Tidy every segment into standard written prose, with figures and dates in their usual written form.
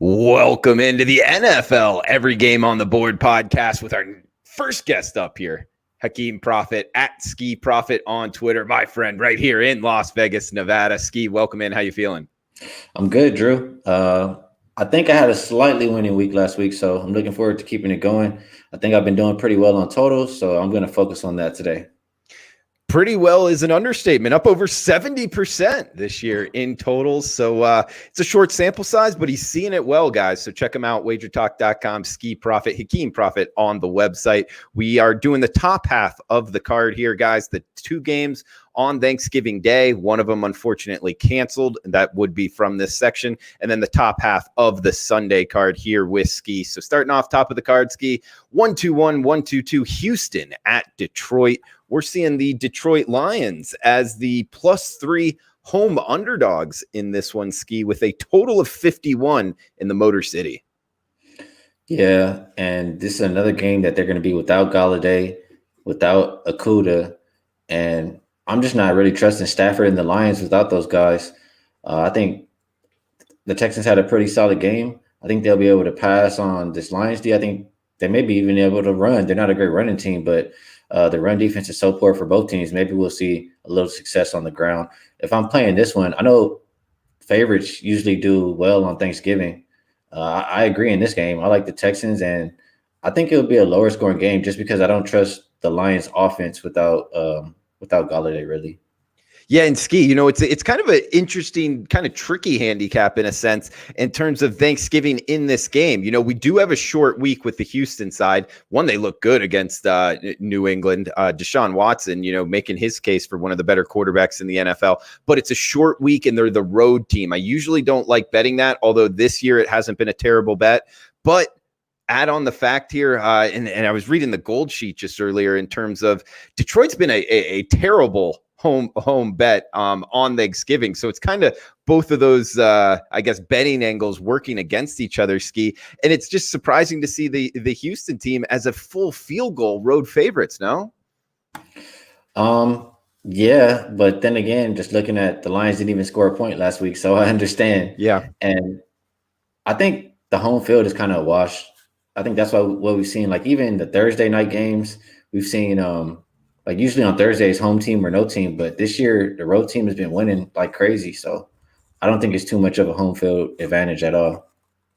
Welcome into the NFL Every Game on the Board podcast with our first guest up here, Hakeem Prophet at Skee Prophet on Twitter, my friend right here in Las Vegas, Nevada. Skee, welcome in. How you feeling? I'm good, Drew. I think I had a slightly winning week last week, so I'm looking forward to keeping it going. I think I've been doing pretty well on totals, so I'm going to focus on that today. Pretty well is an understatement, up over 70% this year in totals. So it's a short sample size, but he's seeing it well, guys. So check him out, WagerTalk.com, Skee Prophet, Hakeem Prophet on the website. We are doing the top half of the card here, guys. The two games on Thanksgiving Day. One of them, unfortunately, canceled. That would be from this section. And then the top half of the Sunday card here with Skee. So starting off top of the card, Skee, 1-2-1, 1-2-2, Houston at Detroit. We're seeing the Detroit Lions as the +3 home underdogs in this one, Skee, with a total of 51 in the Motor City. Yeah, and this is another game that they're going to be without Galladay, without Okudah, and I'm just not really trusting Stafford and the Lions without those guys. I think the Texans had a pretty solid game. I think they'll be able to pass on this Lions D. I think they may be even able to run. They're not a great running team, but the run defense is so poor for both teams. Maybe we'll see a little success on the ground. If I'm playing this one, I know favorites usually do well on Thanksgiving. I agree in this game. I like the Texans, and I think it'll be a lower scoring game just because I don't trust the Lions offense without Galladay, really. Yeah, and Skee, it's kind of an interesting, kind of tricky handicap in a sense in terms of Thanksgiving in this game. We do have a short week with the Houston side. One, they look good against New England. Deshaun Watson, making his case for one of the better quarterbacks in the NFL. But it's a short week, and they're the road team. I usually don't like betting that, although this year it hasn't been a terrible bet. But add on the fact here, and I was reading the gold sheet just earlier in terms of Detroit's been a terrible home bet on Thanksgiving. So it's kind of both of those, I guess, betting angles working against each other, Skee. And it's just surprising to see the Houston team as a full field goal road favorites, no? Yeah, but then again, just looking at the Lions didn't even score a point last week, so I understand. Yeah. And I think the home field is kind of washed. I think that's what we've seen. Like even the Thursday night games, we've seen like usually on Thursdays, home team or no team, but this year the road team has been winning like crazy. So I don't think it's too much of a home field advantage at all.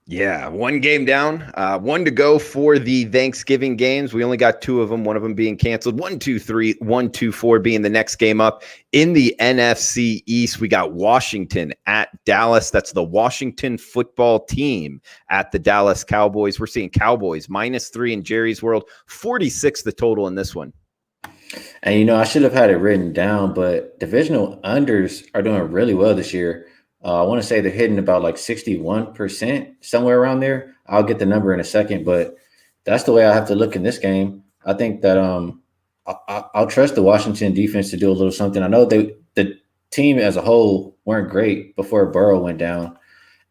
Yeah, one game down, one to go for the Thanksgiving games. We only got two of them, one of them being canceled. 1-2-3, 1-2-4 being the next game up. In the NFC East, we got Washington at Dallas. That's the Washington football team at the Dallas Cowboys. We're seeing Cowboys -3 in Jerry's world, 46 the total in this one. And, I should have had it written down, but divisional unders are doing really well this year. I want to say they're hitting about like 61%, somewhere around there. I'll get the number in a second, but that's the way I have to look in this game. I think that I'll trust the Washington defense to do a little something. I know the team as a whole weren't great before Burrow went down,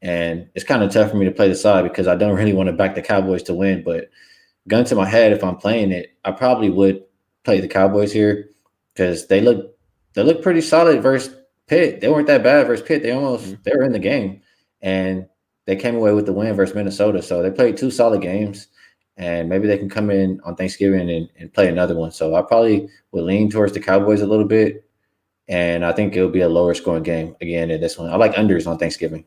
and it's kind of tough for me to play the side because I don't really want to back the Cowboys to win, but gun to my head, if I'm playing it, I probably would play the Cowboys here because they look pretty solid versus Pitt. They weren't that bad versus Pitt. They were in the game, and they came away with the win versus Minnesota. So they played two solid games, and maybe they can come in on Thanksgiving and play another one. So I probably would lean towards the Cowboys a little bit, and I think it'll be a lower scoring game again in this one. I like unders on Thanksgiving.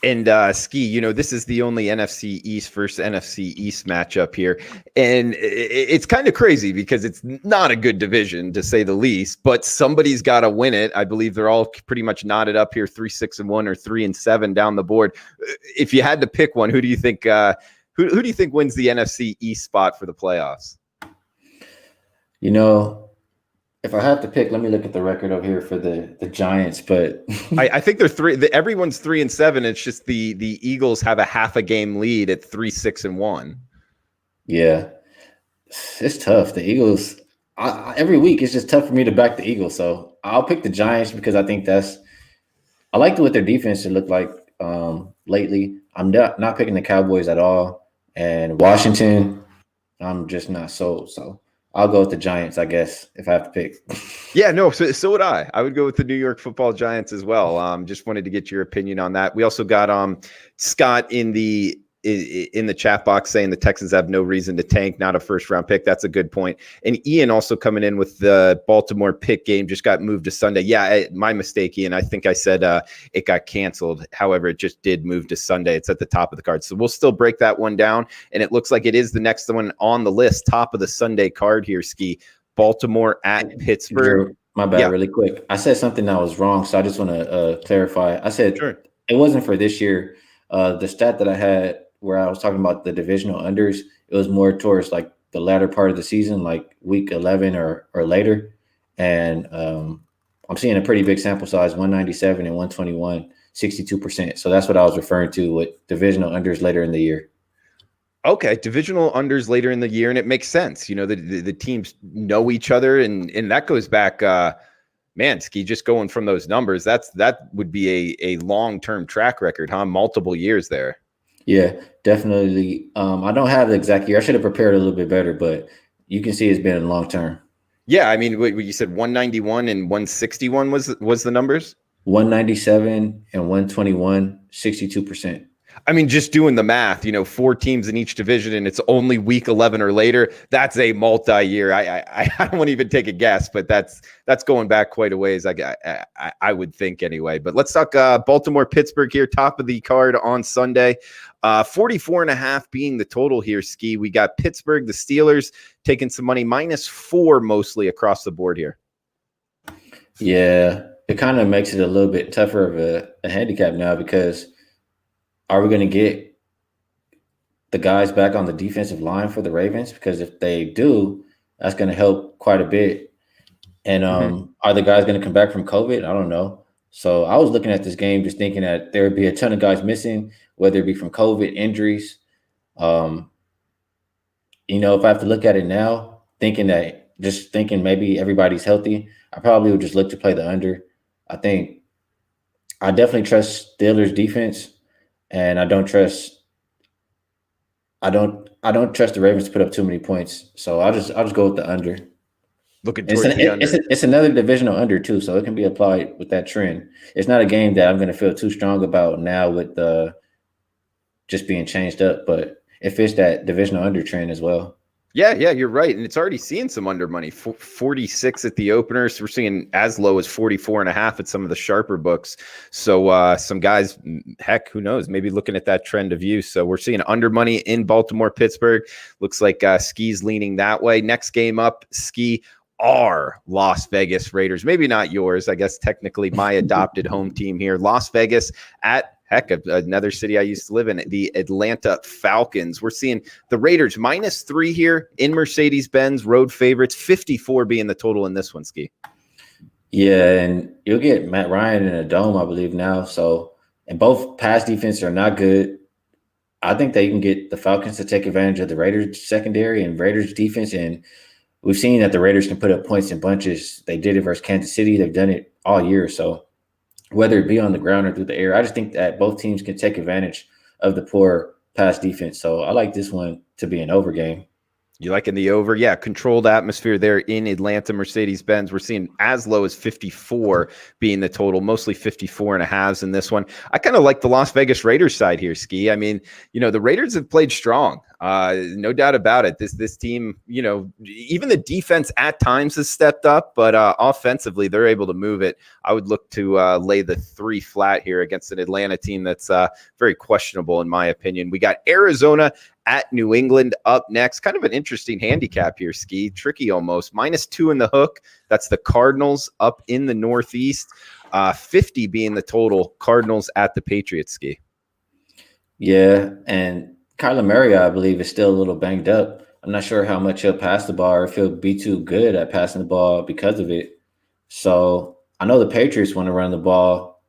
And Skee, this is the only NFC East versus NFC East matchup here. And it's kind of crazy because it's not a good division, to say the least, but somebody's got to win it. I believe they're all pretty much knotted up here, 3-6-1 or 3-7 down the board. If you had to pick one, who do you think who do you think wins the NFC East spot for the playoffs? If I have to pick, let me look at the record over here for the Giants. But I think they're everyone's 3-7. It's just the Eagles have a half a game lead at 3-6-1. Yeah, it's tough. The Eagles, every week it's just tough for me to back the Eagles. So I'll pick the Giants because I think I like what their defense should look like lately. I'm not picking the Cowboys at all. And Washington, I'm just not sold. So I'll go with the Giants, I guess, if I have to pick. Yeah, no, so would I. I would go with the New York Football Giants as well. Just wanted to get your opinion on that. We also got Scott in the chat box saying the Texans have no reason to tank, not a first round pick. That's a good point. And Ian also coming in with the Baltimore pick game just got moved to Sunday. Yeah, my mistake, Ian. I think I said it got canceled. However, it just did move to Sunday. It's at the top of the card. So we'll still break that one down. And it looks like it is the next one on the list, top of the Sunday card here, Skee. Baltimore at Pittsburgh. Drew, my bad, really quick. I said something that was wrong, so I just want to clarify. I said It wasn't for this year. The stat that I had where I was talking about the divisional unders, it was more towards like the latter part of the season, like week 11 or later. And I'm seeing a pretty big sample size, 197 and 121, 62%. So that's what I was referring to with divisional unders later in the year. Okay, divisional unders later in the year, and it makes sense. You know, the teams know each other, and that goes back. Man, Skee, just going from those numbers, that would be a long-term track record, huh? Multiple years there. Yeah, definitely. I don't have the exact year. I should have prepared a little bit better, but you can see it's been a long term. Yeah, I mean, what you said 191 and 161 was the numbers? 197 and 121, 62%. I mean, just doing the math, 4 teams in each division, and it's only week 11 or later. That's a multi-year. I won't even take a guess, but that's going back quite a ways. I would think anyway. But let's talk Baltimore, Pittsburgh here, top of the card on Sunday. 44.5 being the total here, Skee. We got Pittsburgh, the Steelers, taking some money, -4 mostly across the board here. Yeah, it kind of makes it a little bit tougher of a handicap now because are we going to get the guys back on the defensive line for the Ravens? Because if they do, that's going to help quite a bit. And are the guys going to come back from COVID? I don't know. So I was looking at this game just thinking that there would be a ton of guys missing, whether it be from COVID, injuries. If I have to look at it now, thinking maybe everybody's healthy, I probably would just look to play the under. I definitely trust Steelers defense. And I don't trust the Ravens to put up too many points. So I'll just go with the under. Looking towards the under. It's another divisional under too, so it can be applied with that trend. It's not a game that I'm going to feel too strong about now with just being changed up, but it fits that divisional under trend as well. Yeah, you're right. And it's already seeing some under money, 46 at the opener. So we're seeing as low as 44.5 at some of the sharper books. So some guys, heck, who knows, maybe looking at that trend of use. So we're seeing under money in Baltimore, Pittsburgh. Looks like Skee's leaning that way. Next game up, Skee, are Las Vegas Raiders. Maybe not yours. I guess technically my adopted home team here. Las Vegas at another city I used to live in, the Atlanta Falcons. We're seeing the Raiders -3 here in Mercedes-Benz, road favorites, 54 being the total in this one, Skee. Yeah, and you'll get Matt Ryan in a dome, I believe now. So, and both pass defense are not good. I think that you can get the Falcons to take advantage of the Raiders secondary and Raiders defense. And we've seen that the Raiders can put up points in bunches. They did it versus Kansas City. They've done it all year. So whether it be on the ground or through the air, I just think that both teams can take advantage of the poor pass defense. So I like this one to be an over game. You liking the over? Yeah, controlled atmosphere there in Atlanta, Mercedes-Benz. We're seeing as low as 54 being the total, mostly 54.5 in this one. I kind of like the Las Vegas Raiders side here, Skee. I mean, the Raiders have played strong. No doubt about it. This team, even the defense at times has stepped up, but offensively, they're able to move it. I would look to lay the 3 flat here against an Atlanta team that's very questionable, in my opinion. We got Arizona at New England up next. Kind of an interesting handicap here, Skee. Tricky almost. -2 in the hook. That's the Cardinals up in the Northeast. 50 being the total. Cardinals at the Patriots, Skee. Yeah, and Kyler Murray, I believe, is still a little banged up. I'm not sure how much he'll pass the ball or if he'll be too good at passing the ball because of it. So I know the Patriots want to run the ball.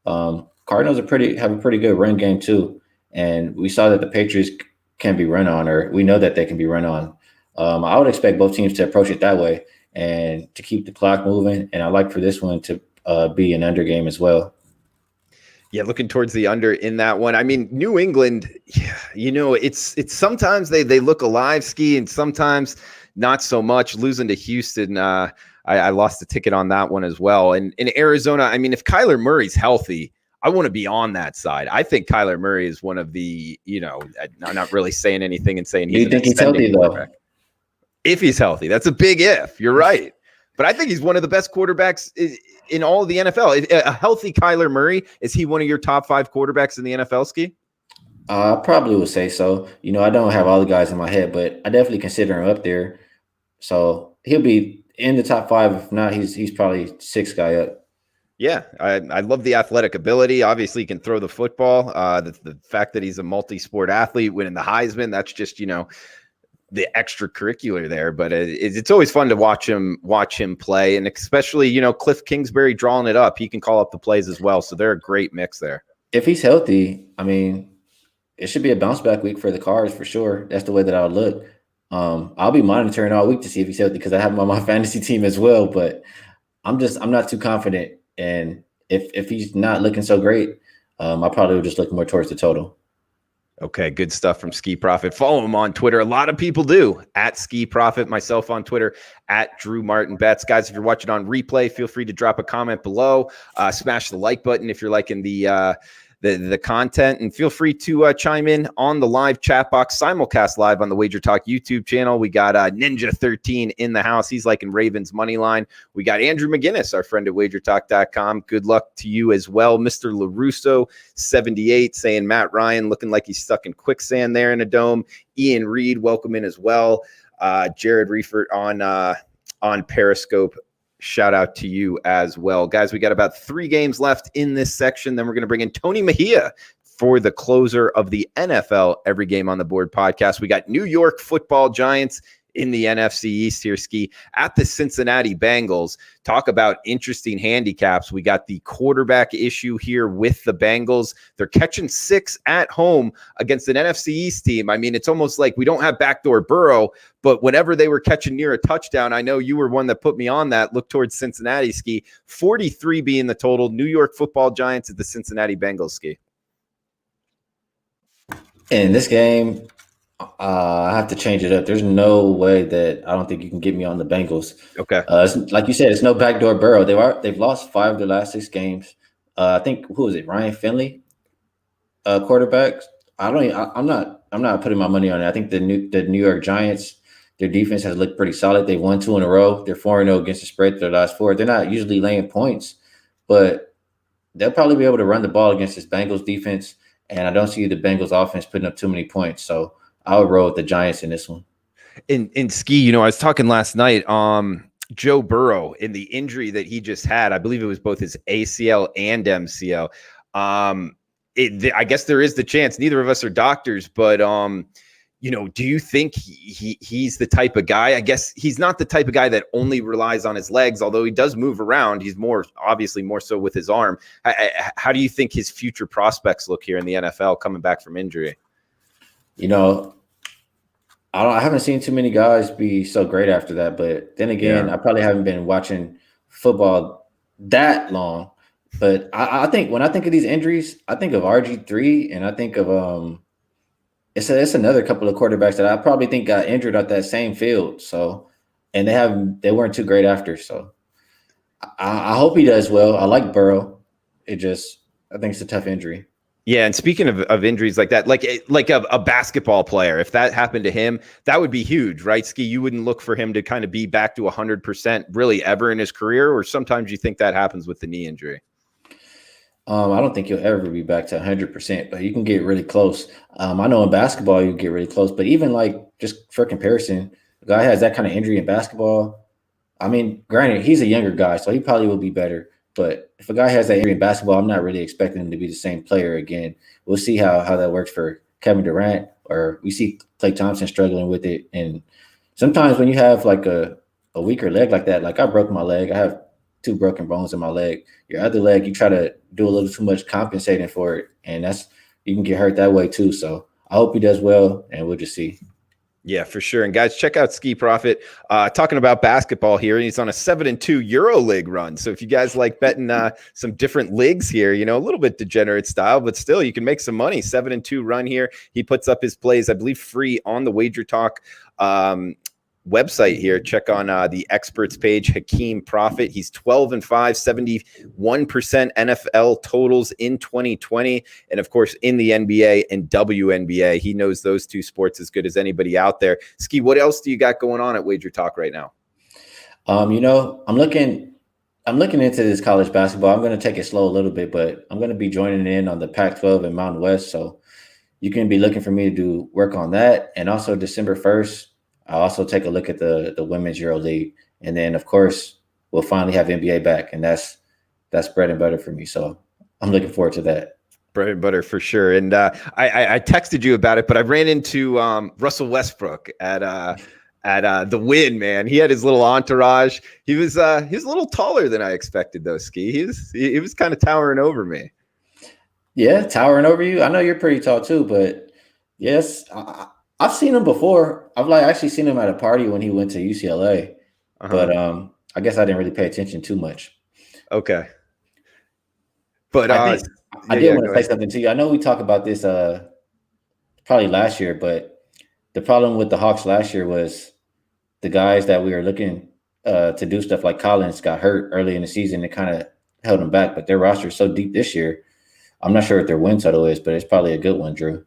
Cardinals have a pretty good run game too. And we saw that the Patriots can be run on, or we know that they can be run on. I would expect both teams to approach it that way and to keep the clock moving. And I like for this one to be an under game as well. Yeah, looking towards the under in that one. I mean, New England, it's sometimes they look alive, Skee, and sometimes not so much. Losing to Houston, I lost a ticket on that one as well. And in Arizona, I mean, if Kyler Murray's healthy, I want to be on that side. I think Kyler Murray is one of the, I'm not really saying anything and saying Do you think he's healthy though? If he's healthy, that's a big if. You're right. But I think he's one of the best quarterbacks in all of the NFL. A healthy Kyler Murray, is he one of your top 5 quarterbacks in the NFL, Skee? I probably would say so. I don't have all the guys in my head, but I definitely consider him up there. So he'll be in the top 5. If not, he's probably 6th guy up. Yeah, I love the athletic ability. Obviously, he can throw the football. The fact that he's a multi-sport athlete, winning the Heisman, that's just, the extracurricular there. But it's always fun to watch him play, and especially, Cliff Kingsbury drawing it up. He can call up the plays as well, so they're a great mix there. If he's healthy, I mean, it should be a bounce back week for the Cards for sure. That's the way that I would look. I'll be monitoring all week to see if he's healthy because I have him on my fantasy team as well. But I'm not too confident. And if he's not looking so great, I probably would just look more towards the total. Okay, good stuff from Skee Prophet. Follow him on Twitter. A lot of people do, at Skee Prophet. Myself on Twitter, at Drew Martin Betts. Guys, if you're watching on replay, feel free to drop a comment below. Smash the like button if you're liking the content, and feel free to chime in on the live chat box, simulcast live on the WagerTalk YouTube channel. We got Ninja13 in the house. He's liking Ravens money line. We got Andrew McGinnis, our friend at WagerTalk.com. Good luck to you as well. Mr. LaRusso 78 saying Matt Ryan looking like he's stuck in quicksand there in a dome. Ian Reed, welcome in as well. Jared Reifert on Periscope. Shout out to you as well. Guys, we got about 3 games left in this section. Then we're going to bring in Tony Mejia for the closer of the NFL Every Game on the Board podcast. We got New York Football Giants in the NFC East here, Skee, at the Cincinnati Bengals. Talk about interesting handicaps. We got the quarterback issue here with the Bengals. They're catching 6 at home against an NFC East team. I mean, it's almost like we don't have backdoor Burrow, but whenever they were catching near a touchdown, I know you were one that put me on that. Look towards Cincinnati, Skee. 43 being the total. New York Football Giants at the Cincinnati Bengals, Skee. In this game, I have to change it up. There's no way that I don't think you can get me on the Bengals. Okay. Like you said, it's no backdoor Burrow. They've lost 5 of their last 6 games. I think who is it? Ryan Finley, quarterback. I'm not putting my money on it. I think the New York Giants, their defense has looked pretty solid. They won 2 in a row. They're 4-0 against the spread for their last 4. They're not usually laying points, but they'll probably be able to run the ball against this Bengals defense. And I don't see the Bengals offense putting up too many points. So I would roll with the Giants in this one. In Skee, I was talking last night. Joe Burrow, in the injury that he just had, I believe it was both his ACL and MCL. I guess there is the chance. Neither of us are doctors, but do you think he's the type of guy? I guess he's not the type of guy that only relies on his legs, although he does move around. He's obviously more so with his arm. How do you think his future prospects look here in the NFL coming back from injury? I haven't seen too many guys be so great after that. But then again, I probably haven't been watching football that long. But I think when I think of these injuries, I think of RG3, and I think of it's another couple of quarterbacks that I probably think got injured at that same field. So, and they weren't too great after. So, I hope he does well. I like Burrow. I think it's a tough injury. Yeah, and speaking of injuries like that, like a basketball player, if that happened to him, that would be huge, right, Skee? You wouldn't look for him to kind of be back to 100% really ever in his career, or sometimes you think that happens with the knee injury? I don't think he'll ever be back to 100%, but you can get really close. I know in basketball you get really close, but even like just for comparison, the guy has that kind of injury in basketball. I mean, granted, he's a younger guy, so he probably will be better. But if a guy has that injury in basketball, I'm not really expecting him to be the same player again. We'll see how that works for Kevin Durant, or we see Klay Thompson struggling with it. And sometimes when you have like a weaker leg like that, like I broke my leg, I have 2 broken bones in my leg. Your other leg, you try to do a little too much compensating for it, and you can get hurt that way too. So I hope he does well, and we'll just see. Yeah, for sure. And guys, check out Skee Prophet talking about basketball here. He's on a 7-2 EuroLeague run. So if you guys like betting some different leagues here, a little bit degenerate style, but still you can make some money. 7-2 run here. He puts up his plays, I believe, free on the WagerTalk website here. Check on the experts page, Hakeem Profit. He's 12-5, 71% NFL totals in 2020. And of course, in the NBA and WNBA, he knows those two sports as good as anybody out there. Skee, what else do you got going on at WagerTalk right now? I'm looking into this college basketball. I'm going to take it slow a little bit, but I'm going to be joining in on the Pac-12 and Mountain West. So you can be looking for me to do work on that. And also December 1st, I'll also take a look at the Women's Euro League. And then, of course, we'll finally have NBA back. And that's bread and butter for me. So I'm looking forward to that. Bread and butter for sure. And I texted you about it, but I ran into Russell Westbrook at the Win, man. He had his little entourage. He was a little taller than I expected, though, Skee. He was kind of towering over me. Yeah, towering over you. I know you're pretty tall too, but yes, I've seen him before. I've actually seen him at a party when he went to UCLA, but I guess I didn't really pay attention too much. Okay, but I did want to say something to you. I know we talked about this probably last year, but the problem with the Hawks last year was the guys that we were looking to do stuff like Collins got hurt early in the season and kind of held them back. But their roster is so deep this year. I'm not sure what their win total is, but it's probably a good one, Drew.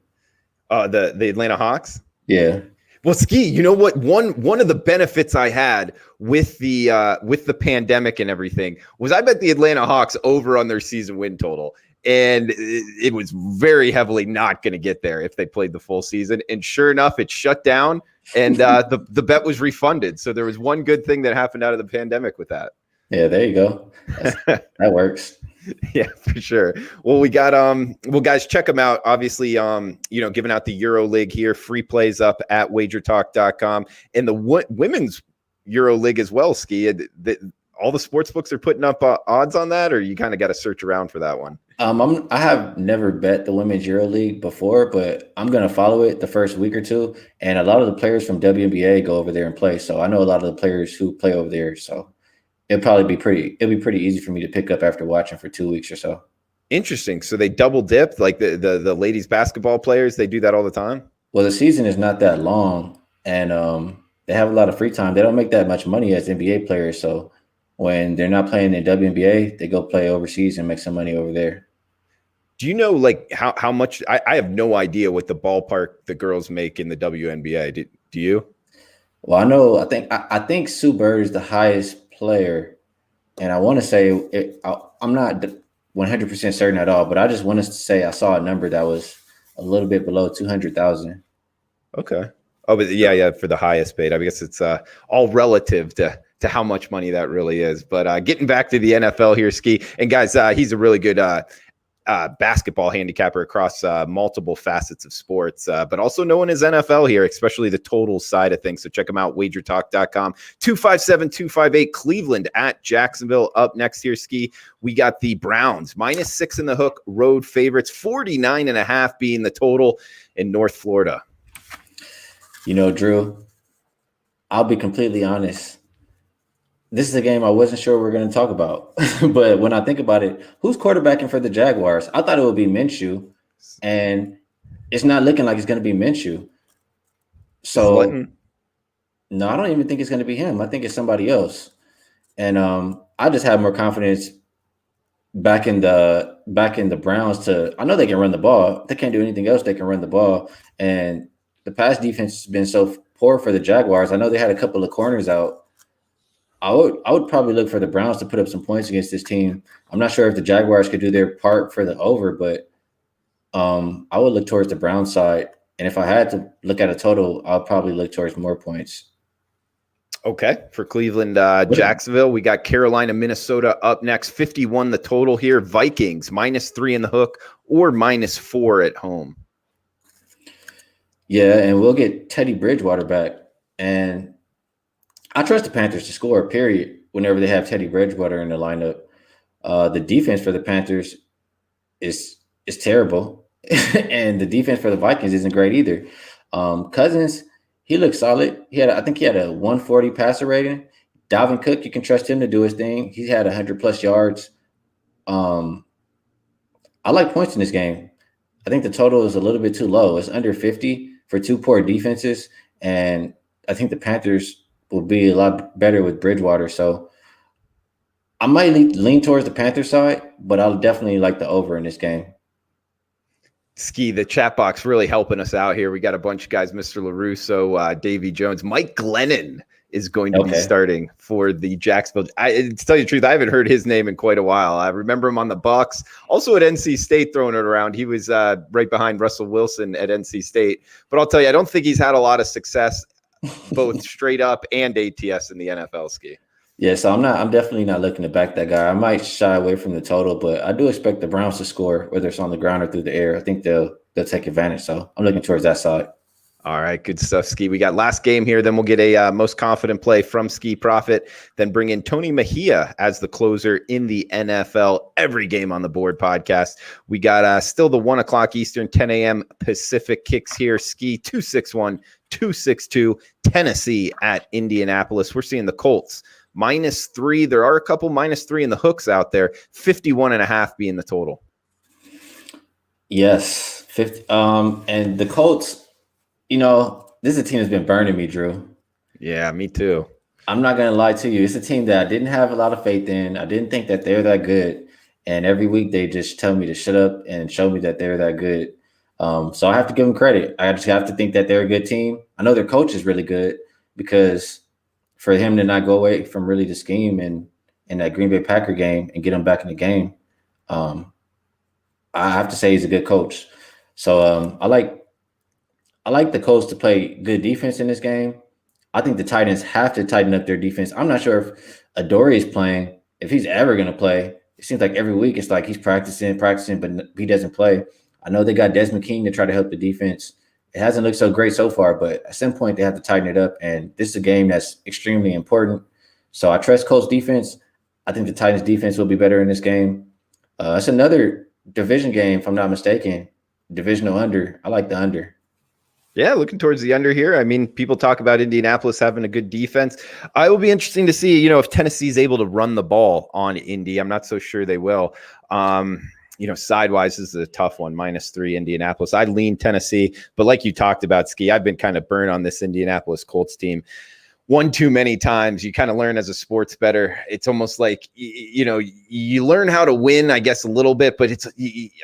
The Atlanta Hawks? Yeah. Well, Skee, you know what? One of the benefits I had with the pandemic and everything was I bet the Atlanta Hawks over on their season win total. And it was very heavily not going to get there if they played the full season. And sure enough, it shut down and the bet was refunded. So there was one good thing that happened out of the pandemic with that. Yeah, there you go. That works. Yeah, for sure. Well, we got guys, check them out. Obviously, giving out the Euro League here, free plays up at wagertalk.com, and the women's Euro League as well, Skee. All the sports books are putting up odds on that, or you kind of got to search around for that one? I have never bet the Women's Euro League before, but I'm going to follow it the first week or two. And a lot of the players from WNBA go over there and play. So I know a lot of the players who play over there. So it'll be pretty easy for me to pick up after watching for 2 weeks or so. Interesting. So they double dipped, like the ladies basketball players, they do that all the time? Well, the season is not that long, and they have a lot of free time. They don't make that much money as NBA players. So when they're not playing in WNBA, they go play overseas and make some money over there. Do you know how much? I have no idea what the ballpark the girls make in the WNBA. Do you? Well, I know. I think Sue Bird is the highest player, and I want to say I'm not 100% certain at all, but I just want to say I saw a number that was a little bit below 200,000. Okay. Oh, but yeah, for the highest paid. I guess it's all relative to how much money that really is. But getting back to the NFL here, Skee, and guys, he's a really good basketball handicapper across multiple facets of sports, but also known as NFL here, especially the total side of things. So check them out, wagertalk.com. 257-258 Cleveland at Jacksonville. Up next here, Skee, we got the Browns -6 in the hook, road favorites, 49.5 being the total in North Florida. You know, Drew, I'll be completely honest. This is a game I wasn't sure we were going to talk about. But when I think about it, who's quarterbacking for the Jaguars? I thought it would be Minshew, and it's not looking like it's going to be Minshew. So, no, I don't even think it's going to be him. I think it's somebody else. And I just have more confidence back in the Browns I know they can run the ball. If they can't do anything else, they can run the ball. And the pass defense has been so poor for the Jaguars. I know they had a couple of corners out. I would probably look for the Browns to put up some points against this team. I'm not sure if the Jaguars could do their part for the over, but I would look towards the Browns side. And if I had to look at a total, I'll probably look towards more points. Okay. For Cleveland, Jacksonville, we got Carolina, Minnesota up next. 51 the total here. Vikings -3 in the hook or -4 at home. Yeah, and we'll get Teddy Bridgewater back. And I trust the Panthers to score, period, whenever they have Teddy Bridgewater in the lineup. The defense for the Panthers is terrible, and the defense for the Vikings isn't great either. Cousins, he looks solid. I think he had a 140 passer rating. Dalvin Cook, you can trust him to do his thing. He's had 100+ yards. I like points in this game. I think the total is a little bit too low. It's under 50 for two poor defenses, and I think the Panthers will be a lot better with Bridgewater. So I might lean towards the Panther side, but I'll definitely like the over in this game. Skee, the chat box really helping us out here. We got a bunch of guys, Mr. LaRusso, Davey Jones, Mike Glennon is going to be starting for the Jacksonville. To tell you the truth, I haven't heard his name in quite a while. I remember him on the Bucs, also at NC State throwing it around. He was right behind Russell Wilson at NC State. But I'll tell you, I don't think he's had a lot of success, both straight up and ATS in the NFL, Skee. Yeah, so I'm definitely not looking to back that guy. I might shy away from the total, but I do expect the Browns to score, whether it's on the ground or through the air. I think they'll take advantage. So I'm looking towards that side. All right, good stuff, Skee. We got last game here. Then we'll get a most confident play from Skee Profit. Then bring in Tony Mejia as the closer in the NFL Every Game on the Board podcast. We got still the 1 o'clock Eastern, 10 a.m. Pacific kicks here. Skee 261-262 Tennessee at Indianapolis. We're seeing the Colts -3. There are a couple -3 in the hooks out there. 51.5 being the total. Yes, 50. And the Colts, this is a team that's been burning me, Drew. Yeah, me too. I'm not gonna lie to you. It's a team that I didn't have a lot of faith in. I didn't think that they're that good. And every week they just tell me to shut up and show me that they're that good. So I have to give them credit. I just have to think that they're a good team. I know their coach is really good because for him to not go away from really the scheme and in that Green Bay Packer game and get him back in the game, I have to say he's a good coach. So I like the Colts to play good defense in this game. I think the Titans have to tighten up their defense. I'm not sure if Adoree is playing, if he's ever going to play. It seems like every week it's like he's practicing, but he doesn't play. I know they got Desmond King to try to help the defense. It hasn't looked so great so far, but at some point they have to tighten it up. And this is a game that's extremely important. So I trust Colts defense. I think the Titans defense will be better in this game. It's another division game, if I'm not mistaken. Divisional under. I like the under. Yeah, looking towards the under here. I mean, people talk about Indianapolis having a good defense. I will be interesting to see, if Tennessee is able to run the ball on Indy. I'm not so sure they will. Sidewise this is a tough one, -3 Indianapolis. I lean Tennessee, but like you talked about, Skee, I've been kind of burned on this Indianapolis Colts team one too many times. You kind of learn as a sports bettor. It's almost like, you learn how to win, I guess, a little bit, but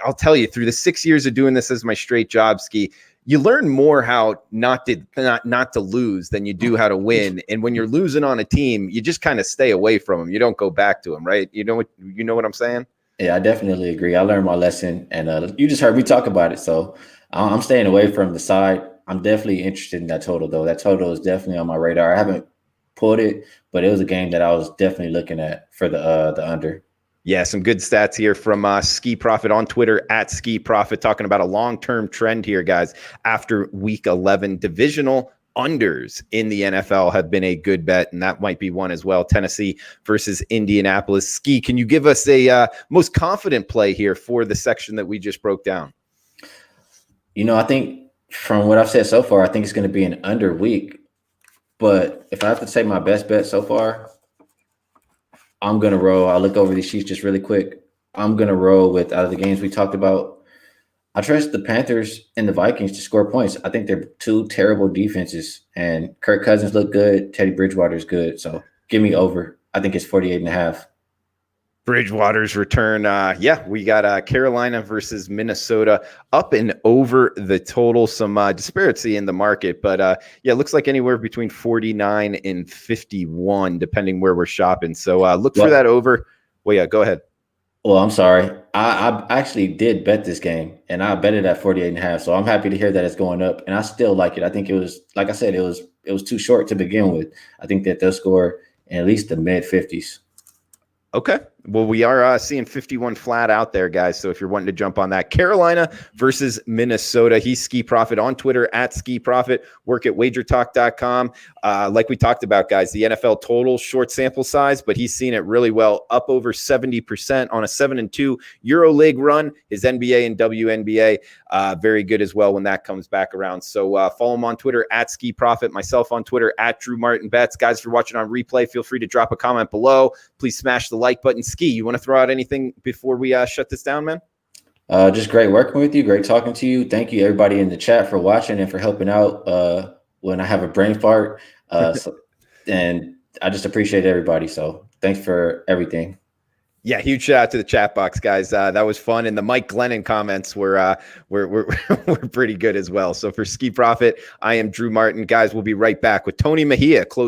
I'll tell you, through the 6 years of doing this as my straight job, Skee, you learn more how not to lose than you do how to win. And when you're losing on a team, you just kind of stay away from them. You don't go back to them, right? You know what I'm saying? Yeah, I definitely agree. I learned my lesson, and you just heard me talk about it. So I'm staying away from the side. I'm definitely interested in that total, though. That total is definitely on my radar. I haven't pulled it, but it was a game that I was definitely looking at for the under. Yeah, some good stats here from Skee Profit on Twitter at Skee Profit, talking about a long-term trend here, guys. After Week 11, divisional unders in the NFL have been a good bet, and that might be one as well. Tennessee versus Indianapolis. Skee, can you give us a most confident play here for the section that we just broke down? I think from what I've said so far, I think it's going to be an under week. But if I have to say my best bet so far, I'm going to roll. I'll look over these sheets just really quick. I'm going to roll with, out of the games we talked about, I trust the Panthers and the Vikings to score points. I think they're two terrible defenses, and Kirk Cousins look good. Teddy Bridgewater's good. So give me over. I think it's 48.5. Bridgewater's return. We got Carolina versus Minnesota up and over the total. Some disparity in the market, but it looks like anywhere between 49 and 51, depending where we're shopping. So look for that over. Well, yeah, go ahead. Well, I'm sorry. I actually did bet this game, and I bet it at 48.5. So I'm happy to hear that it's going up, and I still like it. I think it was, like I said, it was too short to begin with. I think that they'll score in at least the mid 50s. Okay. Well, we are seeing 51 flat out there, guys. So if you're wanting to jump on that, Carolina versus Minnesota, he's Skee Profit on Twitter at Skee Profit. Work at WagerTalk.com. Like we talked about, guys, the NFL total short sample size, but he's seen it really well, up over 70% on a 7-2 EuroLeague run. His NBA and WNBA very good as well when that comes back around. So follow him on Twitter at Skee Profit. Myself on Twitter at Drew Martin Betts. Guys, if you're watching on replay, feel free to drop a comment below. Please smash the like button. Skee, you want to throw out anything before we shut this down, man? Just great working with you. Great talking to you. Thank you, everybody in the chat, for watching and for helping out when I have a brain fart. So and I just appreciate everybody. So thanks for everything. Yeah, huge shout out to the chat box, guys. That was fun, and the Mike Glennon comments were were pretty good as well. So for Skee Profit, I am Drew Martin, guys. We'll be right back with Tony Mejia closing